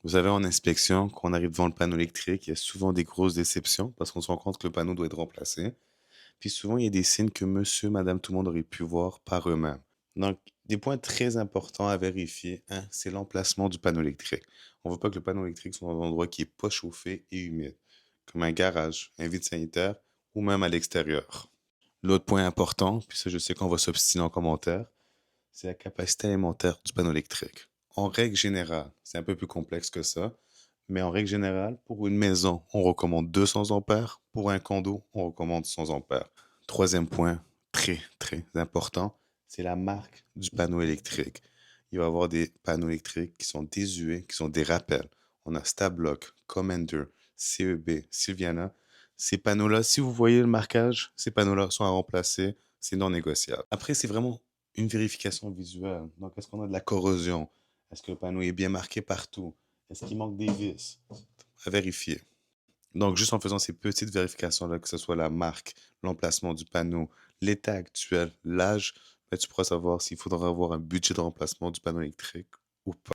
Vous savez, en inspection, quand on arrive devant le panneau électrique, il y a souvent des grosses déceptions parce qu'on se rend compte que le panneau doit être remplacé. Puis souvent, il y a des signes que monsieur, madame, tout le monde aurait pu voir par eux-mêmes. Donc, des points très importants à vérifier, un, c'est l'emplacement du panneau électrique. On ne veut pas que le panneau électrique soit dans un endroit qui est pas chauffé et humide, comme un garage, un vide sanitaire ou même à l'extérieur. L'autre point important, puis ça je sais qu'on va s'obstiner en commentaire, c'est la capacité alimentaire du panneau électrique. En règle générale, c'est un peu plus complexe que ça, mais en règle générale, pour une maison, on recommande 200 ampères. Pour un condo, on recommande 100 ampères. Troisième point, très, très important, c'est la marque du panneau électrique. Il va y avoir des panneaux électriques qui sont désuets, qui sont des rappels. On a Stablock, Commander, CEB, Sylviana. Ces panneaux-là, si vous voyez le marquage, ces panneaux-là sont à remplacer, c'est non négociable. Après, c'est vraiment une vérification visuelle. Donc, est-ce qu'on a de la corrosion? Est-ce que le panneau est bien marqué partout? Est-ce qu'il manque des vis? À vérifier. Donc, juste en faisant ces petites vérifications-là, que ce soit la marque, l'emplacement du panneau, l'état actuel, l'âge, ben, tu pourras savoir s'il faudra avoir un budget de remplacement du panneau électrique ou pas.